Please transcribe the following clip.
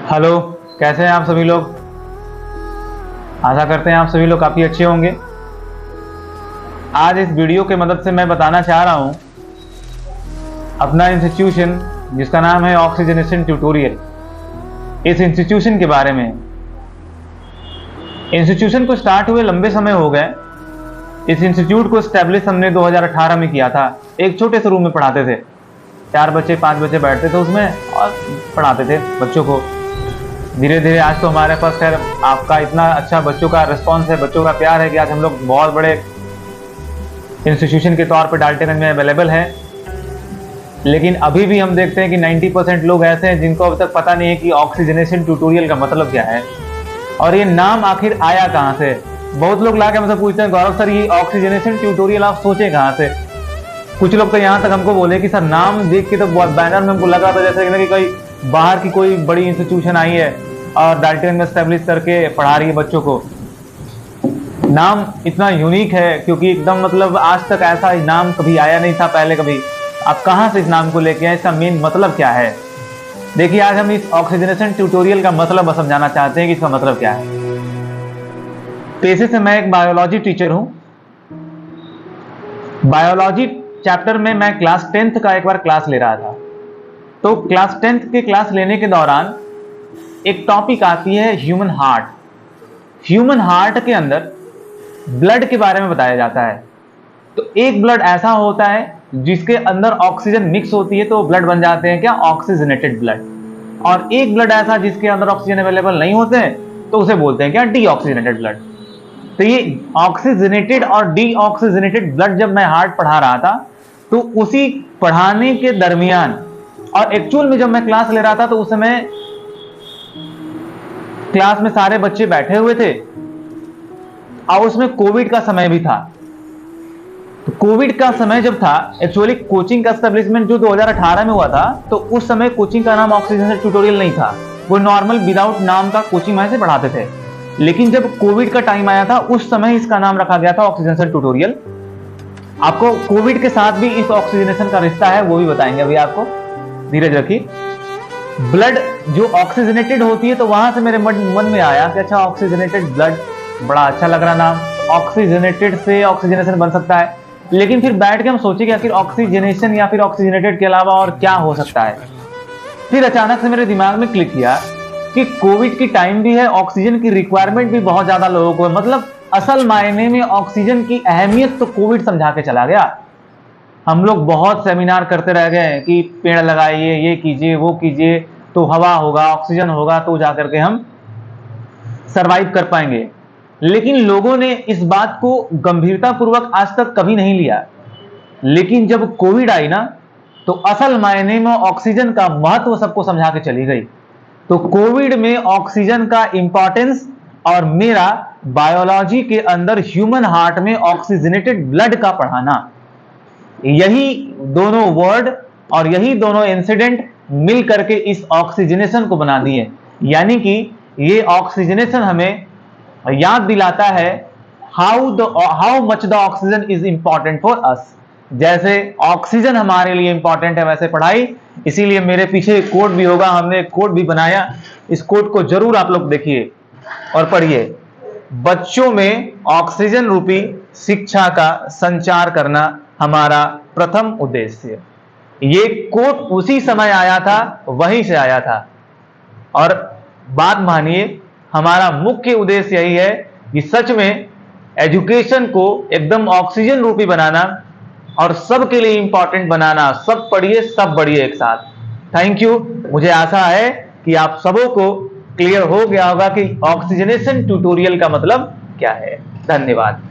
Hello, कैसे हैं आप सभी लोग। आशा करते हैं आप सभी लोग काफ़ी अच्छे होंगे। आज इस वीडियो के मदद से मैं बताना चाह रहा हूं अपना इंस्टीट्यूशन जिसका नाम है ऑक्सीजनेशन ट्यूटोरियल, इस इंस्टीट्यूशन के बारे में। इंस्टीट्यूशन को स्टार्ट हुए लंबे समय हो गए। इस इंस्टीट्यूट को स्टैब्लिश हमने 2018 में किया था। एक छोटे से रूम में पढ़ाते थे, 4 बच्चे 5 बच्चे बैठते थे उसमें और पढ़ाते थे बच्चों को। धीरे धीरे आज तो हमारे पास खैर आपका इतना अच्छा बच्चों का रिस्पांस है, बच्चों का प्यार है कि आज हम लोग बहुत बड़े इंस्टीट्यूशन के तौर पे डाल्टनगंज में अवेलेबल हैं। लेकिन अभी भी हम देखते हैं कि 90% लोग ऐसे हैं जिनको अब तक पता नहीं है कि ऑक्सीजनेशन ट्यूटोरियल का मतलब क्या है और ये नाम आखिर आया कहाँ से। बहुत लोग लाके मुझसे पूछते हैं, गौरव सर ये ऑक्सीजनेशन ट्यूटोरियल आप सोचे कहाँ से। कुछ लोग तो यहाँ तक हमको बोले कि सर नाम देख के तो बैनर में हमको लगा था जैसे कि कोई बाहर की कोई बड़ी इंस्टीट्यूशन आई है और डाल्टनगंज में एस्टेब्लिश करके पढ़ा रही है बच्चों को। नाम इतना यूनिक है क्योंकि एकदम मतलब आज तक ऐसा नाम कभी आया नहीं था पहले कभी। आप कहाँ से इस नाम को लेके आए, इसका मेन मतलब क्या है। देखिए आज हम इस ऑक्सीजनेशन ट्यूटोरियल का मतलब समझाना चाहते हैं कि इसका मतलब क्या है। पेशे से मैं एक बायोलॉजी टीचर हूं। बायोलॉजी चैप्टर में मैं क्लास 10th का एक बार क्लास ले रहा था। तो क्लास 10th के क्लास लेने के दौरान एक टॉपिक आती है ह्यूमन हार्ट। ह्यूमन हार्ट के अंदर ब्लड के बारे में बताया जाता है। तो एक ब्लड ऐसा होता है जिसके अंदर ऑक्सीजन मिक्स होती है तो ब्लड बन जाते हैं क्या, ऑक्सीजनेटेड ब्लड। और एक ब्लड ऐसा जिसके अंदर ऑक्सीजन अवेलेबल नहीं होते हैं तो उसे बोलते हैं क्या, डीऑक्सीजनेटेड ब्लड। तो ये ऑक्सीजनेटेड और डीऑक्सीजनेटेड ब्लड जब मैं हार्ट पढ़ा रहा था तो उसी पढ़ाने के दरमियान और एक्चुअल में जब मैं क्लास ले रहा था तो उस समय क्लास में सारे बच्चे बैठे हुए थे और उसमें कोविड का समय भी था। तो कोविड का समय जब था, एक्चुअली कोचिंग का एस्टेब्लिशमेंट जो 2018 में हुआ था तो उस समय कोचिंग का नाम ऑक्सीजनेशन ट्यूटोरियल नहीं था, वो नॉर्मल विदाउट नाम का कोचिंग वहां से पढ़ाते थे। लेकिन जब कोविड का टाइम आया था उस समय इसका नाम रखा गया था ऑक्सीजनेशन ट्यूटोरियल। आपको कोविड के साथ भी इस ऑक्सीजनेशन का रिश्ता है, वो भी बताएंगे अभी आपको, धीरज रखिए। ब्लड जो ऑक्सीजनेटेड होती है तो वहां से मेरे मन में आया कि अच्छा ऑक्सीजनेटेड ब्लड, बड़ा अच्छा लग रहा नाम, ऑक्सीजनेटेड से ऑक्सीजनेशन बन सकता है। लेकिन फिर बैठ के हम सोचे कि आखिर ऑक्सीजनेशन या फिर ऑक्सीजनेटेड के अलावा और क्या हो सकता है। फिर अचानक से मेरे दिमाग में क्लिक किया कि कोविड की टाइम भी है, ऑक्सीजन की रिक्वायरमेंट भी बहुत ज्यादा लोगों को है। मतलब असल मायने में ऑक्सीजन की अहमियत तो कोविड समझा के चला गया। हम लोग बहुत सेमिनार करते रह गए कि पेड़ लगाइए, ये कीजिए, वो कीजिए, तो हवा होगा, ऑक्सीजन होगा तो जाकर के हम सरवाइव कर पाएंगे। लेकिन लोगों ने इस बात को गंभीरता पूर्वक आज तक कभी नहीं लिया। लेकिन जब कोविड आई ना तो असल मायने में ऑक्सीजन का महत्व सबको समझा के चली गई। तो कोविड में ऑक्सीजन का इंपॉर्टेंस और मेरा बायोलॉजी के अंदर ह्यूमन हार्ट में ऑक्सीजनेटेड ब्लड का पढ़ाना, यही दोनों वर्ड और यही दोनों इंसिडेंट मिल करके इस ऑक्सीजनेशन को बना दिए। यानी कि ये ऑक्सीजनेशन हमें याद दिलाता है how much the oxygen is important for us. जैसे ऑक्सीजन हमारे लिए इंपॉर्टेंट है वैसे पढ़ाई। इसीलिए मेरे पीछे एक कोड भी होगा, हमने एक कोड भी बनाया। इस कोड को जरूर आप लोग देखिए और पढ़िए। बच्चों में ऑक्सीजन रूपी शिक्षा का संचार करना हमारा प्रथम उद्देश्य। ये कोट उसी समय आया था, वहीं से आया था। और बात मानिए, हमारा मुख्य उद्देश्य यही है कि सच में एजुकेशन को एकदम ऑक्सीजन रूपी बनाना और सबके लिए इंपॉर्टेंट बनाना। सब पढ़िए, सब बढ़िए एक साथ। Thank you. मुझे आशा है कि आप सबों को क्लियर हो गया होगा कि ऑक्सीजनेशन ट्यूटोरियल का मतलब क्या है। धन्यवाद।